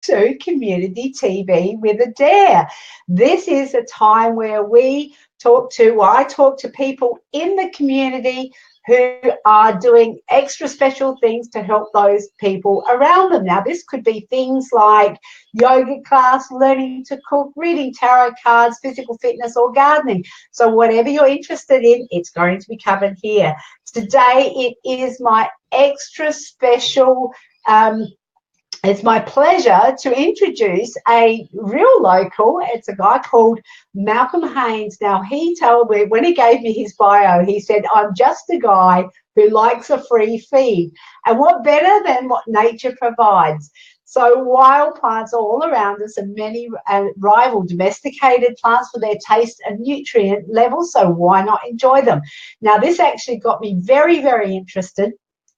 to Community TV with Adaire. This is a time where I talk to people in the community who are doing extra special things to help those people around them. Now, this could be things like yoga class, learning to cook, reading tarot cards, physical fitness, or gardening. So whatever you're interested in, it's going to be covered here. Today, it is my extra special it's my pleasure to introduce a real local. It's a guy called Malcolm Haines. Now, he told me, when he gave me his bio, he said, I'm just a guy who likes a free feed. And what better than what nature provides? So wild plants all around us, and many rival domesticated plants for their taste and nutrient levels. So why not enjoy them? Now, this actually got me very, very interested.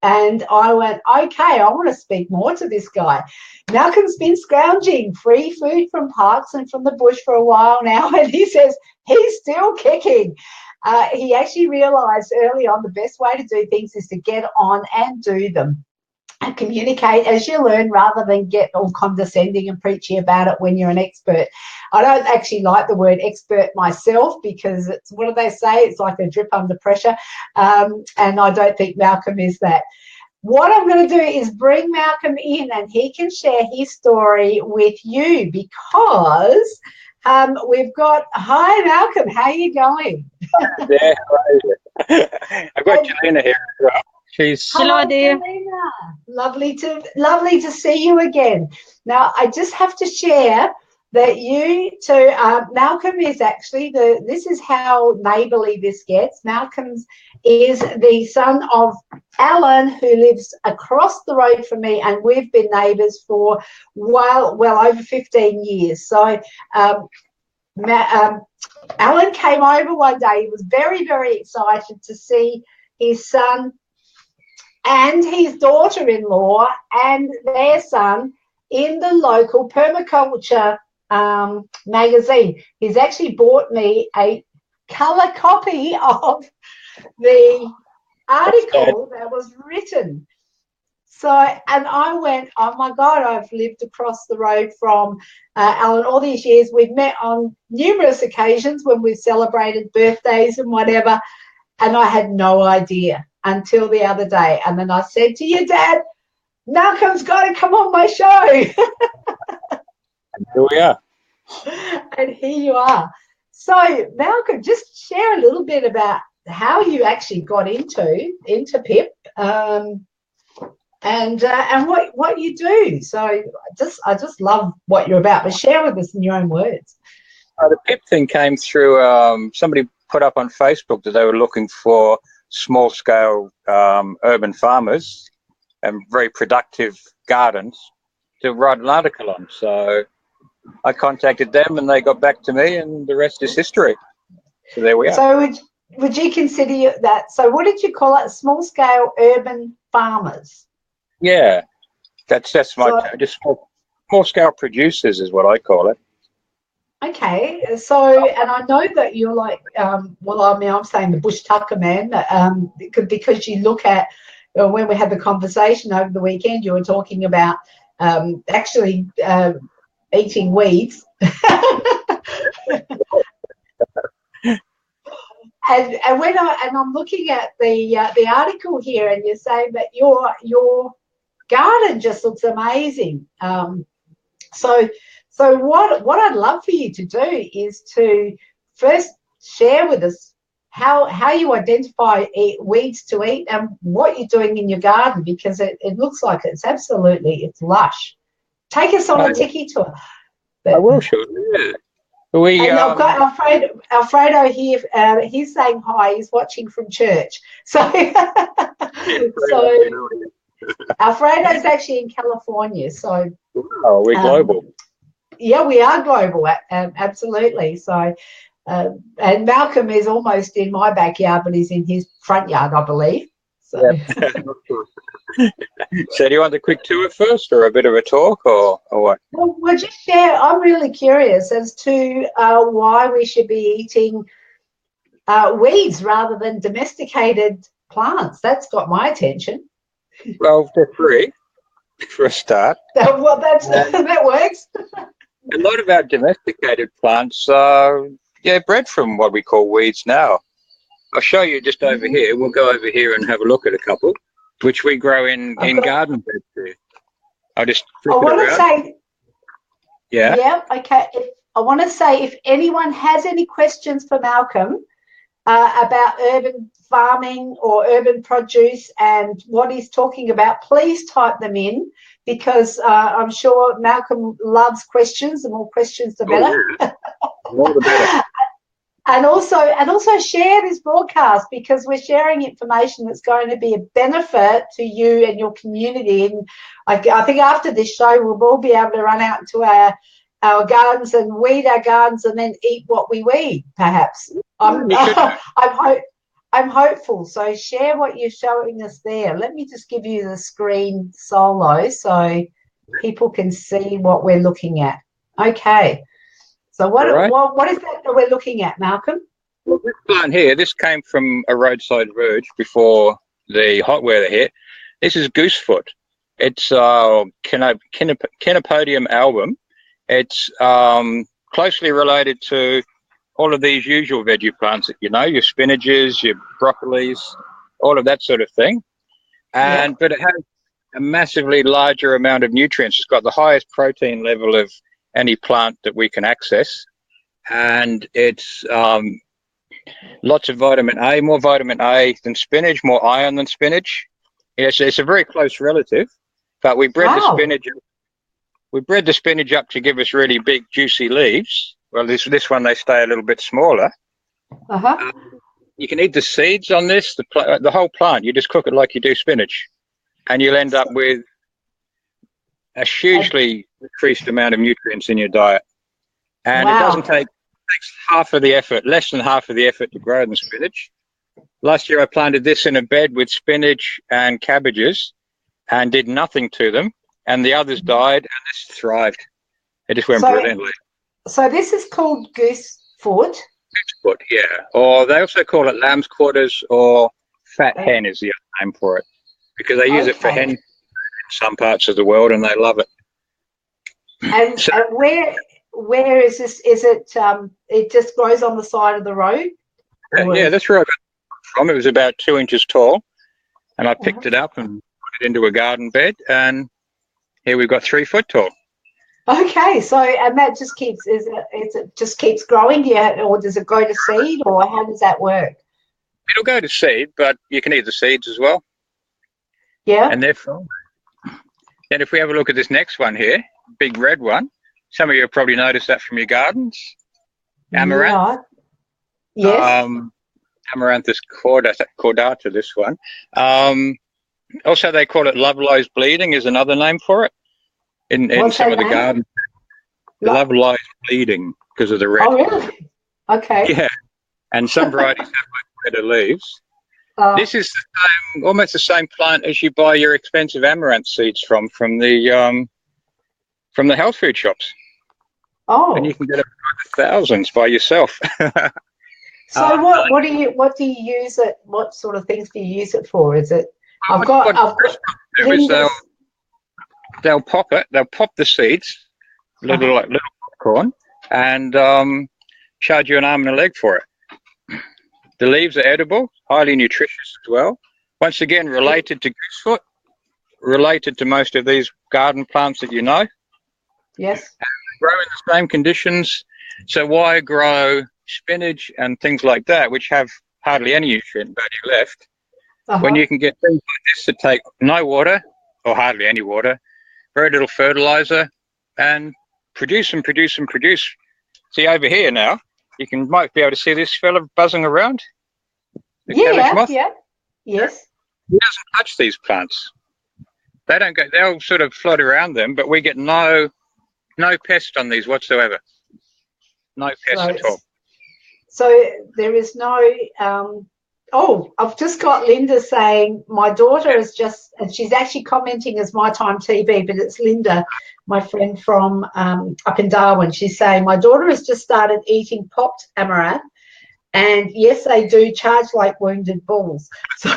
And I went, okay, I want to speak more to this guy. Malcolm's been scrounging free food from parks and from the bush for a while now, and he says he's still kicking. He actually realised early on the best way to do things is to get on and do them. And communicate as you learn rather than get all condescending and preachy about it when you're an expert. I don't actually like the word expert myself because it's, what do they say? It's like a drip under pressure. And I don't think Malcolm is that. What I'm going to do is bring Malcolm in and he can share his story with you because we've got, hi Malcolm, how are you going? Yeah, I've got Jelena here as well. Hello, dear. Lovely to see you again. Now, I just have to share that Malcolm is actually this is how neighbourly this gets. Malcolm is the son of Alan, who lives across the road from me, and we've been neighbours for well over 15 years. So Alan came over one day. He was very, very excited to see his son and his daughter-in-law and their son in the local permaculture magazine. He's actually bought me a colour copy of the article that was written. So, and I went, oh my God, I've lived across the road from Alan all these years. We've met on numerous occasions when we've celebrated birthdays and whatever, and I had no idea until the other day. And then I said to your dad, Malcolm's got to come on my show. Here we are. And here you are. So, Malcolm, just share a little bit about how you actually got into PIP and what you do. So I just love what you're about, but share with us in your own words. The PIP thing came through, somebody put up on Facebook that they were looking for small-scale urban farmers and very productive gardens to write an article on. So I contacted them and they got back to me, and the rest is history. So there we are. So would you consider that? So what did you call it? Small-scale urban farmers? Yeah, that's just small-scale producers is what I call it. Okay, so, and I know that you're like, I'm saying the bush tucker man, because you look at, when we had the conversation over the weekend, you were talking about actually eating weeds. And when I'm looking at the article here, and you're saying that your garden just looks amazing. So what I'd love for you to do is to first share with us how you identify weeds to eat and what you're doing in your garden, because it looks like it's lush. Take us on a tiki tour. I will, sure. Yeah. I've got Alfredo here. He's saying hi. He's watching from church. So, Alfredo's actually in California. So, we're global. Yeah, we are global. Absolutely. So, and Malcolm is almost in my backyard, but he's in his front yard, I believe. So. Yeah. So do you want a quick tour first, or a bit of a talk, or what? Well, just share. I'm really curious as to why we should be eating weeds rather than domesticated plants. That's got my attention. Well, they're free. for a start. Well, that works. A lot of our domesticated plants are bred from what we call weeds now. I'll show you just over here. We'll go over here and have a look at a couple, which we grow in garden beds here. I'll just flip it around. Yeah, okay. I want to say if anyone has any questions for Malcolm about urban farming or urban produce and what he's talking about, please type them in, because I'm sure Malcolm loves questions. The more questions, the better. More the better. And also share this broadcast, because we're sharing information that's going to be a benefit to you and your community. And I think after this show, we'll all be able to run out into our gardens and weed our gardens and then eat what we weed, perhaps. I'm hopeful. So share what you're showing us there. Let me just give you the screen solo so people can see what we're looking at. Okay. So what is that we're looking at, Malcolm? Well, this plant here, this came from a roadside verge before the hot weather hit. This is goosefoot. It's Chenopodium album. It's closely related to all of these usual veggie plants that you know, your spinaches, your broccolis, all of that sort of thing. But it has a massively larger amount of nutrients. It's got the highest protein level of any plant that we can access, and it's lots of vitamin A, more vitamin A than spinach, more iron than spinach. Yes, it's a very close relative, but we bred the spinach. We bred the spinach up to give us really big, juicy leaves. Well, this one, they stay a little bit smaller. You can eat the seeds on this, the whole plant. You just cook it like you do spinach, and you'll end up with a hugely increased amount of nutrients in your diet. And it doesn't take, it takes half of the effort, less than half of the effort to grow the spinach. Last year I planted this in a bed with spinach and cabbages and did nothing to them, and the others died, and this thrived. It just went brilliantly. So this is called goosefoot. Goosefoot, yeah. Or they also call it lamb's quarters, or fat hen is the other name for it, because they use it for hen in some parts of the world, and they love it. And, and where is this? Is it it just grows on the side of the road? Yeah, that's where I got it from. It was about 2 inches tall, and I picked it up and put it into a garden bed, and here we've got 3 foot tall. Okay, so and that just keeps it just keeps growing, or does it go to seed, or how does that work? It'll go to seed, but you can eat the seeds as well. Yeah. And they're fine. Then if we have a look at this next one here, big red one, some of you have probably noticed that from your gardens. Amaranth. Yeah. Yes. Amaranthus cordata, this one. Also, they call it love lies bleeding is another name for it in some of the gardens. Love lies bleeding because of the red. Oh, really? Okay. Yeah. And some varieties have much redder leaves. This is the same, almost the same plant as you buy your expensive amaranth seeds from the health food shops. Oh. And you can get it for thousands by yourself. So what do you use it? What sort of things do you use it for? Is it? They'll pop it. They'll pop the seeds, little popcorn, and charge you an arm and a leg for it. The leaves are edible, highly nutritious as well. Once again, related to goosefoot, related to most of these garden plants that you know. Yes. And they grow in the same conditions. So why grow spinach and things like that, which have hardly any nutrient value left, when you can get things like this that take no water or hardly any water, very little fertilizer, and produce and produce and produce. See over here now, might be able to see this fella buzzing around. The cabbage moth. Yeah. Yes. He doesn't touch these plants. They don't go. They'll sort of float around them, but we get no pest on these whatsoever. No pest at all. So there is no. I've just got Linda saying my daughter is just, and she's actually commenting as My Time TV, but it's Linda, my friend from up in Darwin. She's saying my daughter has just started eating popped amaranth, and yes, they do charge like wounded bulls. So.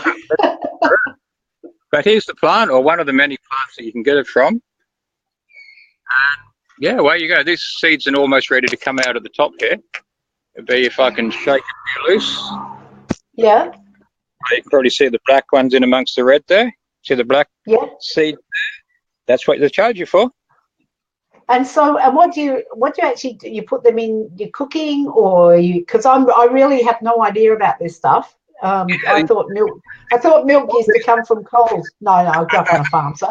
But here's the plant, or one of the many plants that you can get it from. And yeah, away you go. This seeds are almost ready to come out of the top here. It'd be if I can shake it loose. Yeah. You can probably see the black ones in amongst the red there. See the black seed there? That's what they charge you for. And so, and what do you actually do? You put them in your cooking, or you? Because I really have no idea about this stuff. I thought milk used to come from cows. No, I grew up on a farm, so.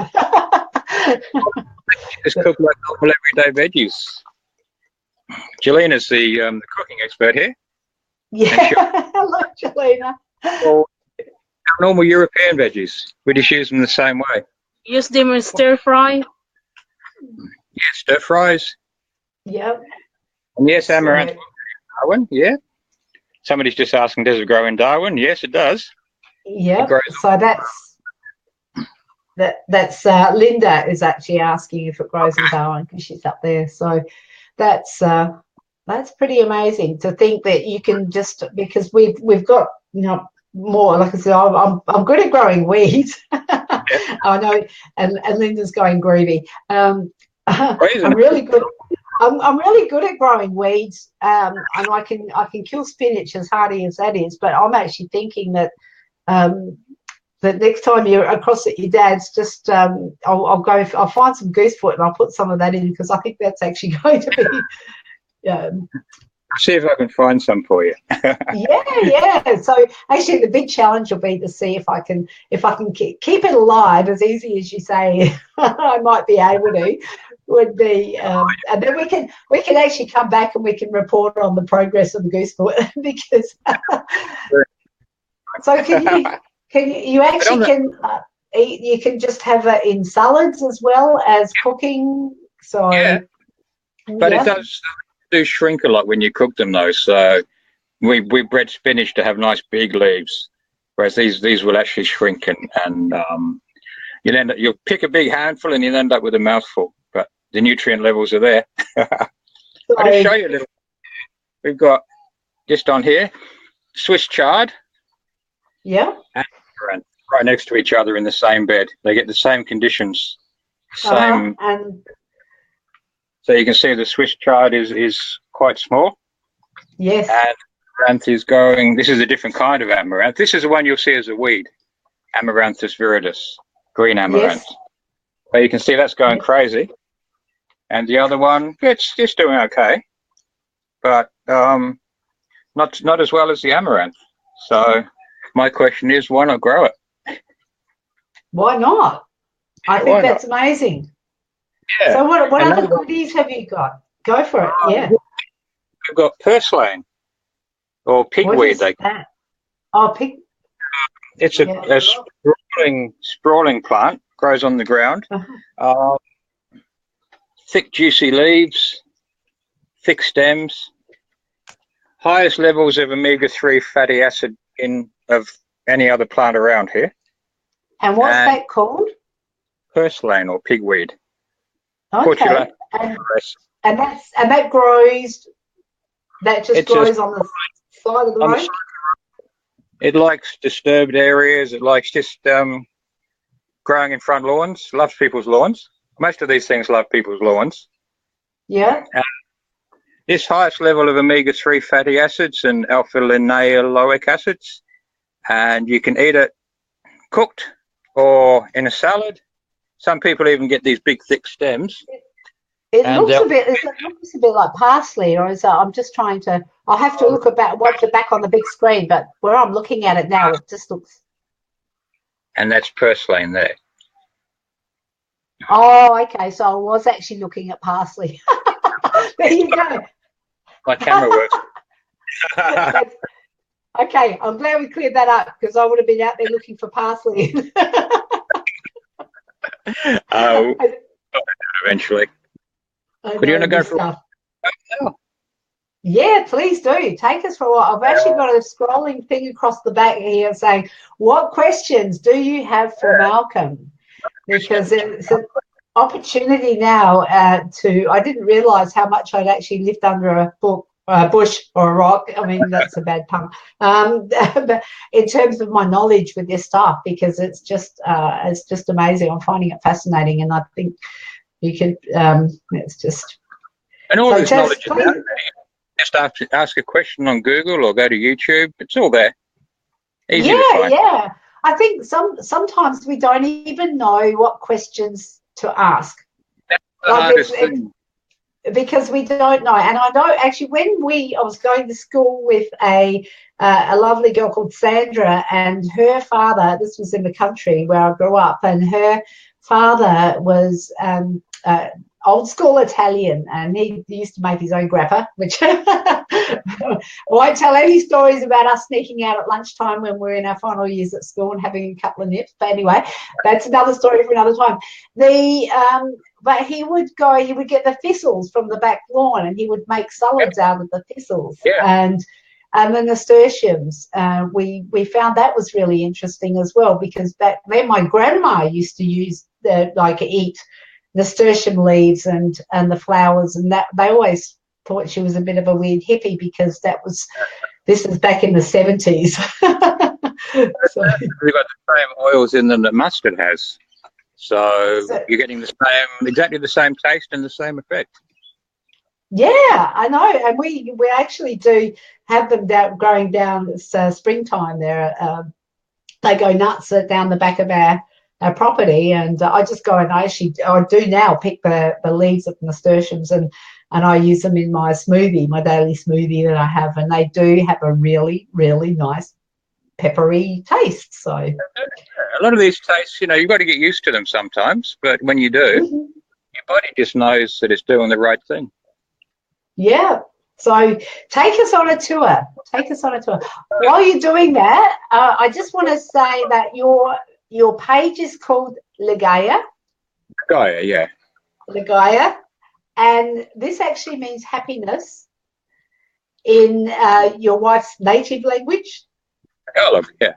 Just cook like normal everyday veggies. Jelina's the cooking expert here. Yeah, hello, Jelena. Well, normal European veggies, we just use them the same way. Use them in stir fry. Yeah, stir fries. Yep. And yes, amaranth in Darwin. Yeah. Somebody's just asking, does it grow in Darwin? Yes, it does. Yeah. So that's Linda is actually asking if it grows in Darwin because she's up there. So that's pretty amazing to think that you can just, because we've got, you know, more, like I said, I'm good at growing weeds. I know, and Linda's going groovy. I'm really good. I'm really good at growing weeds, and I can kill spinach as hardy as that is. But I'm actually thinking that that next time you're across at your dad's, just I'll find some goosefoot and I'll put some of that in, because I think that's actually going to be. See if I can find some for you. yeah. So actually, the big challenge will be to see if I can keep it alive, as easy as you say. I might be able to. Would be, and then we can actually come back and we can report on the progress of the goosefoot because. So you can just have it in salads as well as cooking. So yeah, but it does do shrink a lot when you cook them though. So we bred spinach to have nice big leaves, whereas these will actually shrink and you'll pick a big handful and you'll end up with a mouthful. But the nutrient levels are there. I'll just show you a little. We've got just on here Swiss chard. Yeah. And right next to each other in the same bed. They get the same conditions. Same. So you can see the Swiss chard is quite small. Yes. And amaranth is going. This is a different kind of amaranth. This is the one you'll see as a weed, Amaranthus viridis, green amaranth. Yes. So you can see that's going crazy. And the other one, it's just doing okay, but not as well as the amaranth. So my question is, why not grow it? Why not? I think that's amazing. Yeah. So what other goodies have you got? Go for it. Yeah. We've got purslane or pigweed. That? Oh, pig. It's a sprawling plant. Grows on the ground. Thick, juicy leaves, thick stems, highest levels of omega-3 fatty acid of any other plant around here. And what's that called? Purslane or pigweed. Okay. And that grows. That just grows on the side of the road. It likes disturbed areas. It likes just growing in front lawns. Loves people's lawns. Most of these things love people's lawns. Yeah. This highest level of omega-3 fatty acids and alpha-linoleic acids, and you can eat it cooked or in a salad. Some people even get these big, thick stems. It looks a bit like parsley, or is I'm just trying to. I'll have to watch it back on the big screen, but where I'm looking at it now, it just looks. And that's purslane there. Oh, okay. So I was actually looking at parsley. There you go. My camera works. Okay, I'm glad we cleared that up because I would have been out there looking for parsley. Eventually. But you want to go for stuff. Yeah, please do. Take us for a while. I've actually got a scrolling thing across the back here saying, what questions do you have for Malcolm? Because it's an opportunity now I didn't realise how much I'd actually lived under a book a bush or a rock. I mean, that's a bad pun. But in terms of my knowledge with this stuff, because it's just amazing. I'm finding it fascinating, and I think you could. It's just. And all so this knowledge is out there. Just ask a question on Google or go to YouTube. It's all there. Easy to find. Yeah. I think sometimes we don't even know what questions to ask. That's the hardest thing. Because we don't know. And I know actually when I was going to school with a lovely girl called Sandra, and her father, this was in the country where I grew up, and her father was old school Italian, and he used to make his own grappa, which I won't tell any stories about us sneaking out at lunchtime when we're in our final years at school and having a couple of nips. But anyway, that's another story for another time. But he would get the thistles from the back lawn, and he would make salads out of the thistles. And the nasturtiums. We found that was really interesting as well, because back then my grandma used to eat nasturtium leaves and the flowers, and that they always thought she was a bit of a weird hippie, because this is back in the 70s. They've got the same oils in them that mustard has. So you're getting exactly the same taste and the same effect. Yeah, I know, and we actually do have them growing down this springtime there. They go nuts down the back of our property, and I just go and I do now pick the leaves of nasturtiums and I use them in my daily smoothie that I have, and they do have a really, really nice peppery taste. So a lot of these tastes, you've got to get used to them sometimes, but when you do, your body just knows that it's doing the right thing. Yeah. So take us on a tour. While you're doing that, I just want to say that your page is called Ligaya. Ligaya, yeah. Ligaya. And this actually means happiness in your wife's native language. Tagalog, yeah.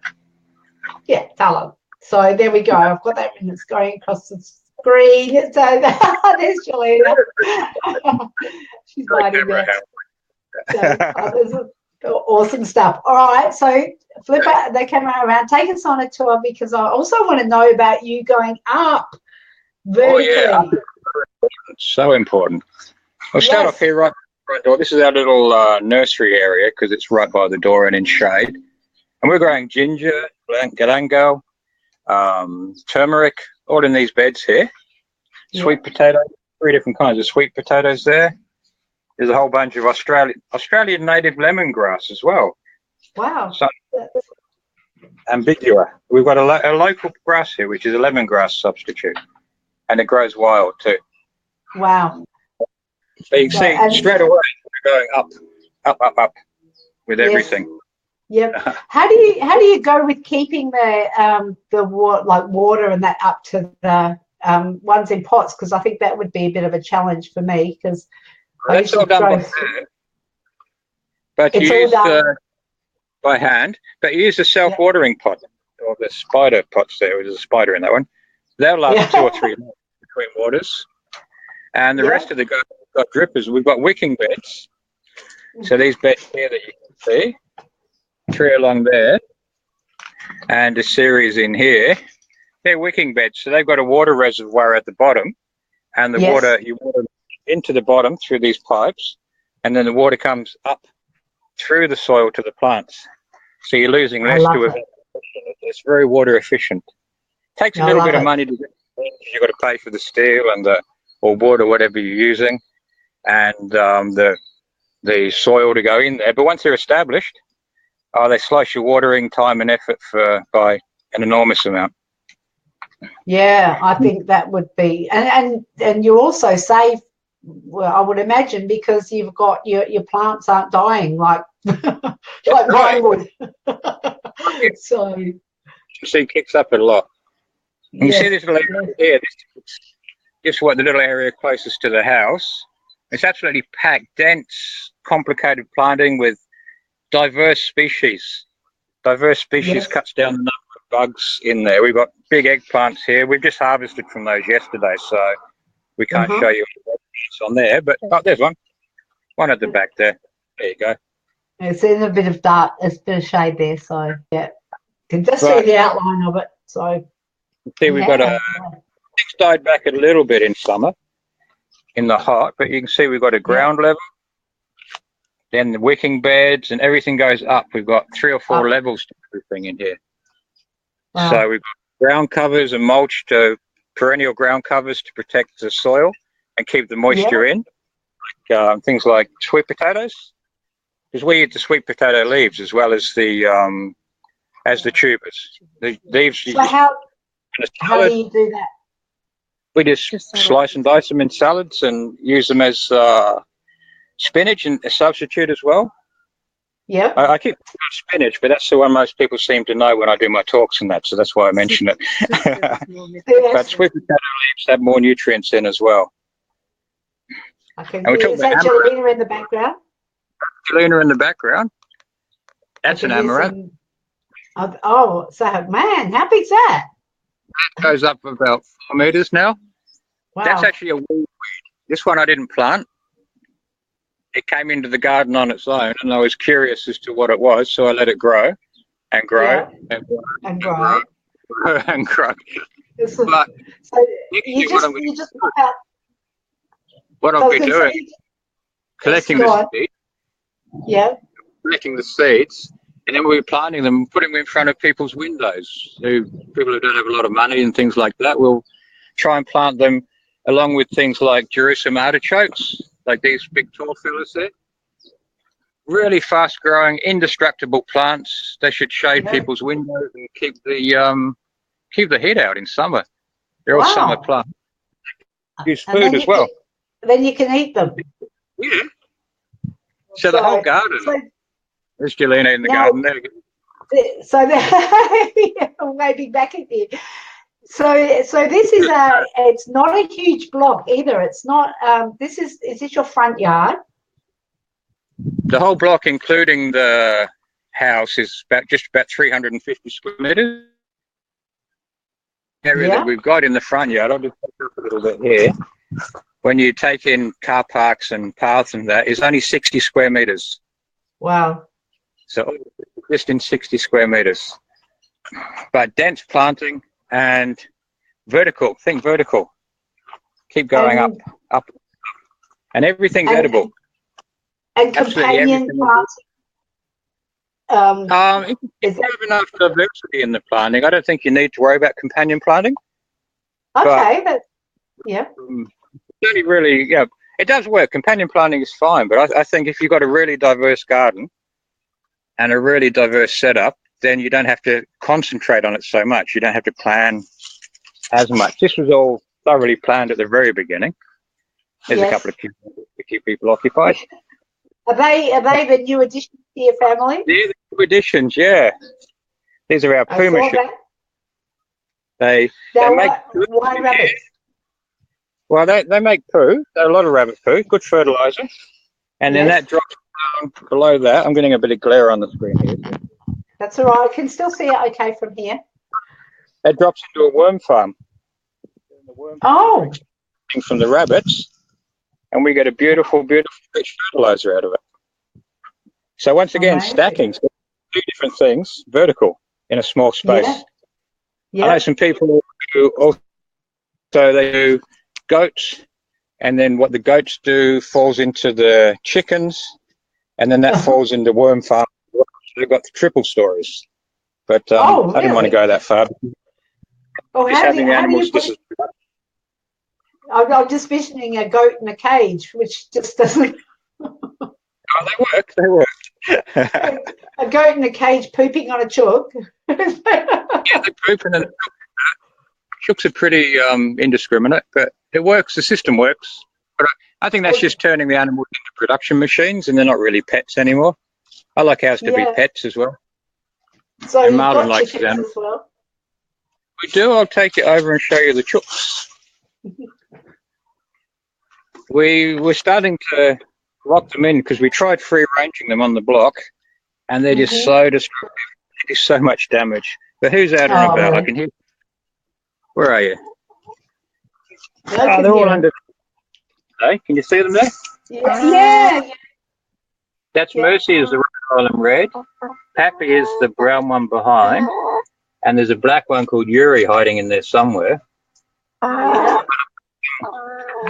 Yeah, Tagalog. So there we go. I've got that written. It's going across the screen. So there's Jelena. She's hiding there. So, awesome stuff. All right, so flip the camera around. Take us on a tour, because I also want to know about you going up vertically. Oh, yeah. It's so important. We'll start off here right by the front door. This is our little nursery area, because it's right by the door and in shade. And we're growing ginger, galangal, turmeric, all in these beds here. Sweet potato, 3 different kinds of sweet potatoes there. There's a whole bunch of Australian native lemongrass as well. Wow. So, ambigua. We've got a local grass here, which is a lemongrass substitute, and it grows wild too. Wow. So you can see straight away we're going up with everything. Yep. How do you go with keeping the water and that up to the ones in pots? Because I think that would be a bit of a challenge for me, because that's all done by hand. But you use by hand, but you use the self-watering pot, or the spider pots there. There's a spider in that one. They'll last 2 or 3 months between waters. And the rest of the garden, we've got drippers. We've got wicking beds. So these beds here that you can see, 3 along there, and a series in here, they're wicking beds. So they've got a water reservoir at the bottom, and the water, you water into the bottom through these pipes, and then the water comes up through the soil to the plants. So you're losing less to evaporation. It's very water efficient. Takes a little bit of money to get. You've got to pay for the steel and or wood or whatever you're using, and the soil to go in there. But once they're established, they slice your watering time and effort by an enormous amount. Yeah, I think that would be, and you also save. Well, I would imagine, because you've got your plants aren't dying like mine would. So you see, it kicks up a lot. And you see this little area here. Just what the little area closest to the house. It's absolutely packed, dense, complicated planting with diverse species. Diverse species cuts down the number of bugs in there. We've got big eggplants here. We've just harvested from those yesterday, so we can't show you what's on there. But there's one at the back there. There you go. It's in a bit of dark, it's a bit of shade there, so yeah. You can just see Right. the outline of it. So See, we've got it's died back a little bit in summer, in the hot, but you can see we've got a ground level, then the wicking beds, and everything goes up. We've got 3 or 4 levels to everything in here. Wow. So we've got ground covers and mulch, to perennial ground covers to protect the soil and keep the moisture in. Things like sweet potatoes, because we eat the sweet potato leaves as well as the tubers. The leaves. So how do you do that? We just slice and dice them in salads and use them as spinach and a substitute as well. Yeah. I keep spinach, but that's the one most people seem to know when I do my talks and that, so that's why I mention it. But sweet potato leaves have more nutrients in as well. Okay. Is that Jelena in the background? Jelena in the background. That's an amaranth. Oh, so man, how big's that? That goes up about 4 meters now. Wow. That's actually a weed. This one I didn't plant. It came into the garden on its own, and I was curious as to what it was, so I let it grow and grow and grow and grow and grow. But so you just pop out. What I'll be doing, collecting the seeds. Yeah. Collecting the seeds, and then we'll be planting them, putting them in front of people's windows. So people who don't have a lot of money and things like that, we'll try and plant them along with things like Jerusalem artichokes, like these big tall fellas there. Really fast growing, indestructible plants. They should shade people's windows and keep the heat out in summer. They're all summer plants. Use food as well. Then you can eat them. Yeah. So the whole garden. There's Jelena in the garden. There we go. So maybe back at you. So this is it's not a huge block either. It's not. Is this your front yard? The whole block, including the house, is just about 350 square meters. Area that we've got in the front yard. I'll just take up a little bit here. When you take in car parks and paths and that, is only 60 square meters. Wow. So just in 60 square meters. But dense planting and vertical. Think vertical. Keep going up. And everything's edible. And companion planting. If you have enough diversity in the planting, I don't think you need to worry about companion planting. Okay, Only really, it does work. Companion planting is fine, but I think if you've got a really diverse garden and a really diverse setup, then you don't have to concentrate on it so much. You don't have to plan as much. This was all thoroughly planned at the very beginning. There's a couple of kids to keep people occupied. Are they the new additions to your family? They're the new additions, yeah. These are our puma sheep. They make why rabbits? Well, they make poo. They're a lot of rabbit poo, good fertilizer. And then that drops down below that. I'm getting a bit of glare on the screen here. That's all right. I can still see it okay from here. That drops into a worm farm. From the rabbits. And we get a beautiful, beautiful rich fertilizer out of it. So once again, stacking. So 2 different things, vertical in a small space. I know some people who also they do goats, and then what the goats do falls into the chickens, and then that falls into worm farm. They've got the triple stories. But I didn't want to go that far. Oh, how do you I'm just visioning a goat in a cage, which just doesn't. They work. A goat in a cage pooping on a chook. They poop and then chooks are pretty indiscriminate, but it works. The system works. But I think that's just turning the animals into production machines, and they're not really pets anymore. I like ours to be pets as well. So and you've Marlon got likes chickens them as well? We do. I'll take you over and show you the chooks. We're starting to lock them in because we tried free ranging them on the block, and they're just so destructive. They do so much damage. But who's out and about? Really? I can hear. Where are you? They're all under. Hey, can you see them there? Yeah. That's Mercy is the Rhode Island Red. Pappy is the brown one behind. And there's a black one called Yuri hiding in there somewhere. Yeah.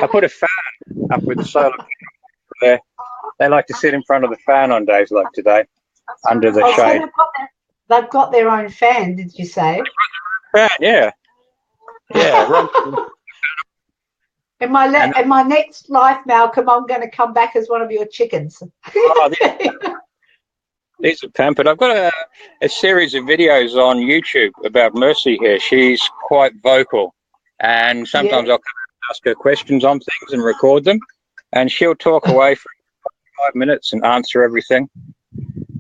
I put a fan up with the solar there. They like to sit in front of the fan on days like today, under the shade. So they've got their own fan, did you say? Fan, yeah. Yeah. In my next life, Malcolm, I'm going to come back as one of your chickens. Oh, these are pampered. I've got a series of videos on YouTube about Mercy here. She's quite vocal, and sometimes I'll come and ask her questions on things and record them, and she'll talk away for 5 minutes and answer everything.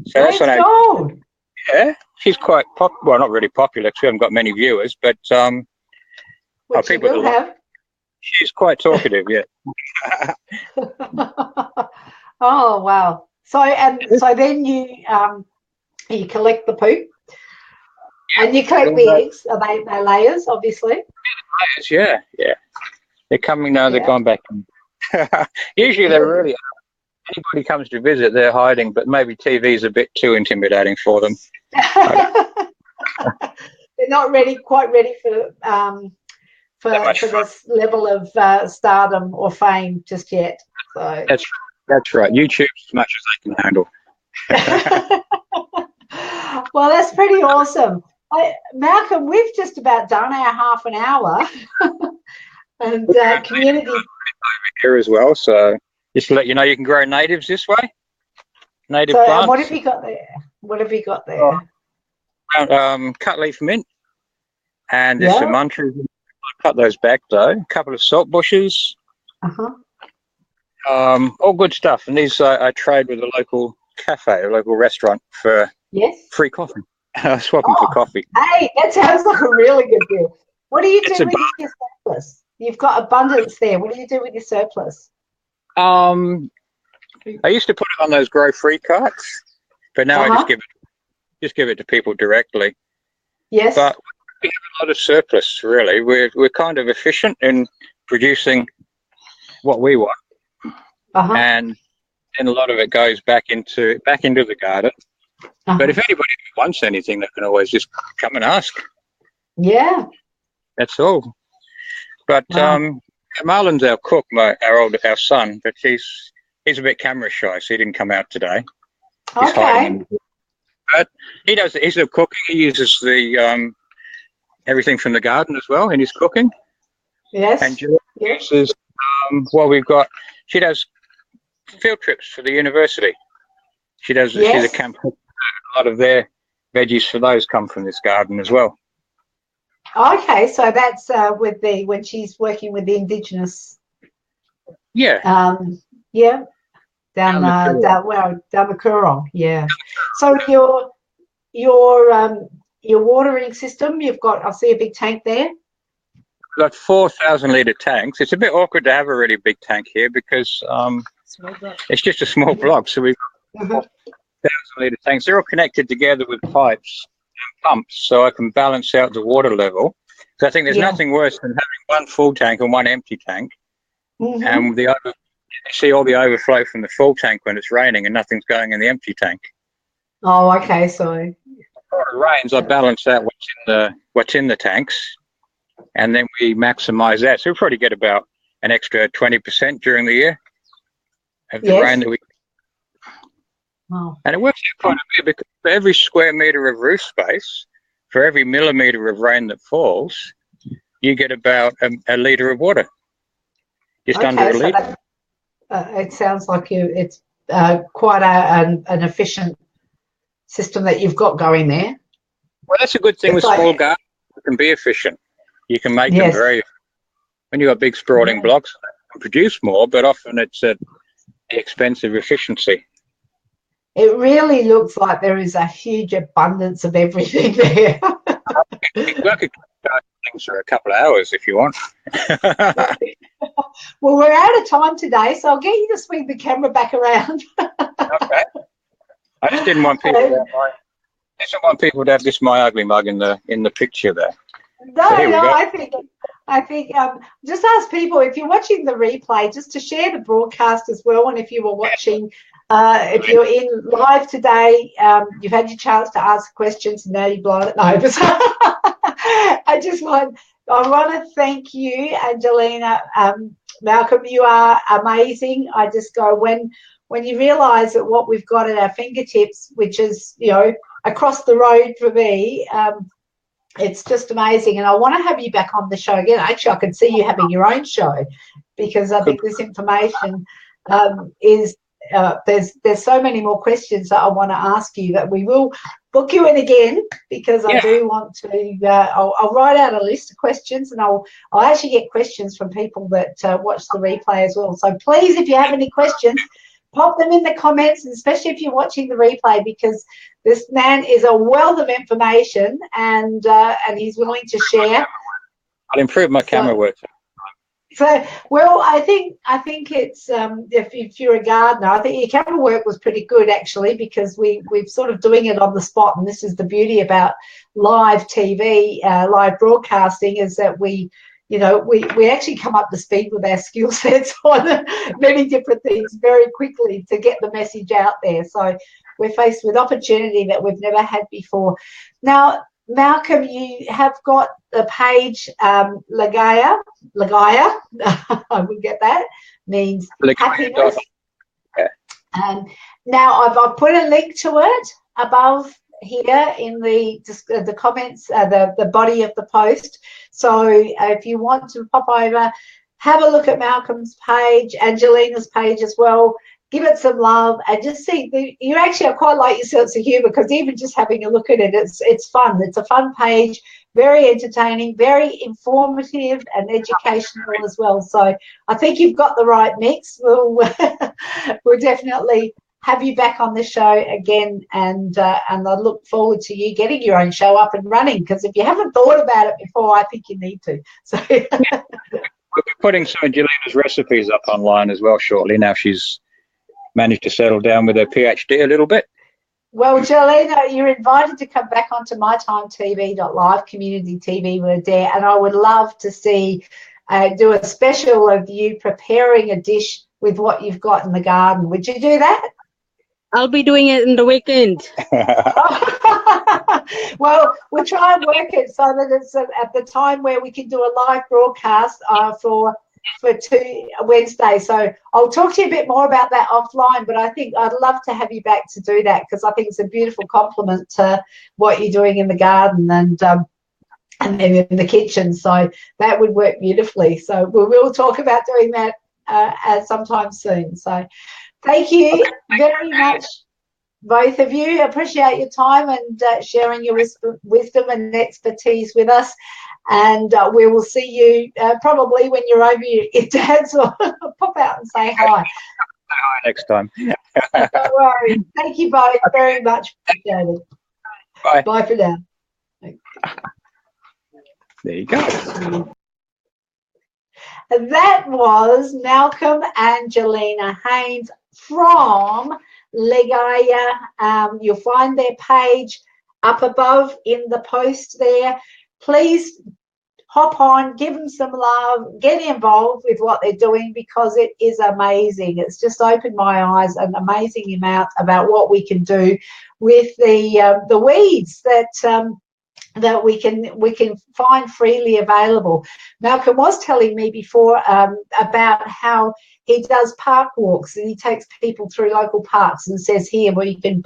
So that's gold. Yeah, she's quite well, not really popular because we haven't got many viewers, but People will have. She's quite talkative, yeah. Oh wow! So then you collect the poop, and you collect the eggs. Are they layers, obviously? Layers, yeah. They're coming now. They've gone back. Usually they're really. Anybody comes to visit, they're hiding, but maybe TV's a bit too intimidating for them. They're not quite ready for this level of stardom or fame just yet. So that's right. YouTube as much as they can handle. Well, that's pretty awesome. Malcolm, we've just about done our half an hour, and community over here as well. So just to let you know, you can grow natives this way. Native plants. What have you got there? Cut leaf mint, and there's some munchers. Cut those back though. A couple of salt bushes. All good stuff. And these I trade with a local cafe, a local restaurant for free coffee. I swap them for coffee. Hey, that sounds like a really good deal. What do you do with your surplus? You've got abundance there. What do you do with your surplus? I used to put it on those grow free carts, but now I just give it to people directly. Yes. But we have a lot of surplus, really. We're kind of efficient in producing what we want, and then a lot of it goes back into the garden. But if anybody wants anything, they can always just come and ask. Yeah, that's all. But Marlon's our cook, our son, but he's a bit camera shy, so he didn't come out today. He's hiding. But he does. He's a cooking. He uses the everything from the garden as well in his cooking. Yes. And Julie uses she does field trips for the university. She's a camp cook. A lot of their veggies for those come from this garden as well. Okay, so that's when she's working with the Indigenous. Yeah. Down the Coorong. Yeah. So your watering system, I see a big tank there. We've got 4,000 litre tanks. It's a bit awkward to have a really big tank here because it's just a small block. So we've got 4,000 litre tanks. They're all connected together with pipes and pumps, so I can balance out the water level. So I think there's nothing worse than having one full tank and one empty tank. And you see all the overflow from the full tank when it's raining and nothing's going in the empty tank. Oh, okay. So when it rains, I balance out what's in the tanks, and then we maximise that. So we probably get about an extra 20% during the year of the rain that we. And it works out quite a bit because for every square metre of roof space, for every millimetre of rain that falls, you get about a litre of water. Just under a litre. It sounds like it's quite an efficient system that you've got going there. Well, that's a good thing with small gardens. You can be efficient. You can make them very. When you've got big sprawling blocks, you can produce more, but often it's at the expense of efficiency. It really looks like there is a huge abundance of everything there. You can work things for a couple of hours if you want. Well, we're out of time today, so I'll get you to swing the camera back around. Okay. I just didn't want people to have this my ugly mug in the picture there. No, I think just ask people if you're watching the replay just to share the broadcast as well, and if you were watching If you're in live today, you've had your chance to ask questions, and now you're blind at no. I want to thank you, Angelina. Malcolm, you are amazing. I just go, when you realise that what we've got at our fingertips, which is, you know, across the road for me, it's just amazing. And I want to have you back on the show again. Actually, I can see you having your own show, because I think this information is there's so many more questions that I want to ask you, that we will book you in again, because I do want to. I'll write out a list of questions, and I'll actually get questions from people that watch the replay as well. So please, if you have any questions, pop them in the comments, and especially if you're watching the replay, because this man is a wealth of information, and he's willing to share. I'll improve my camera work. So, well, I think it's if you're a gardener, I think your camera work was pretty good, actually, because we're sort of doing it on the spot, and this is the beauty about live TV, live broadcasting, is that we actually come up to speed with our skill sets on many different things very quickly to get the message out there. So we're faced with opportunity that we've never had before. Now, Malcolm, you have got the page Lagaya, I will get that, means happiness. Yeah. Now I've put a link to it above here in the comments, the body of the post. So if you want to pop over, have a look at Malcolm's page, Angelina's page as well. Give it some love, and just see. You actually quite like your sense of humour, because even just having a look at it, it's fun. It's a fun page, very entertaining, very informative, and educational as well. So I think you've got the right mix. We'll definitely have you back on the show again, and I look forward to you getting your own show up and running, because if you haven't thought about it before, I think you need to. So we'll be putting some of Angelina's recipes up online as well shortly. Now she's managed to settle down with her PhD a little bit. Well, Angelina, you're invited to come back onto mytimetv.live, community TV with Adaire, and I would love to see do a special of you preparing a dish with what you've got in the garden. Would you do that? I'll be doing it in the weekend. Well, we'll try and work it so that it's at the time where we can do a live broadcast for Wednesday. So I'll talk to you a bit more about that offline, but I think I'd love to have you back to do that, because I think it's a beautiful compliment to what you're doing in the garden and then in the kitchen. So that would work beautifully. So we will talk about doing that at sometime soon. So thank you very much, both of you. Appreciate your time and sharing your wisdom and expertise with us. And we will see you probably when you're over your dad's, or pop out and say hi. Hi next time. Don't worry. Thank you both very much. Appreciate it. Bye. Bye for now. There you go. That was Malcolm and Angelina Haines from Legaya. You'll find their page up above in the post there. Please hop on, give them some love, get involved with what they're doing, because it is amazing. It's just opened my eyes an amazing amount about what we can do with the weeds that we can find freely available. Malcolm was telling me before about how he does park walks, and he takes people through local parks and says, here, well, you can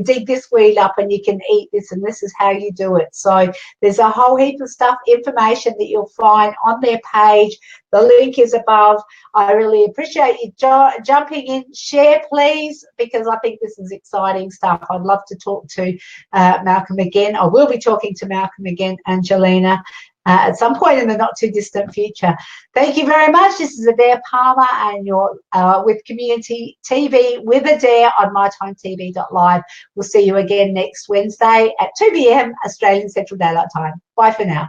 dig this weed up and you can eat this, and this is how you do it. So there's a whole heap of information that you'll find on their page. The link is above. I really appreciate you jumping in. Share, please, because I think this is exciting stuff. I'd love to talk to Malcolm again. I will be talking to Malcolm again, Angelina, at some point in the not too distant future. Thank you very much. This is Adaire Palmer, and you're with Community TV with Adaire on mytimetv.live. We'll see you again next Wednesday at 2 p.m. Australian Central Daylight Time. Bye for now.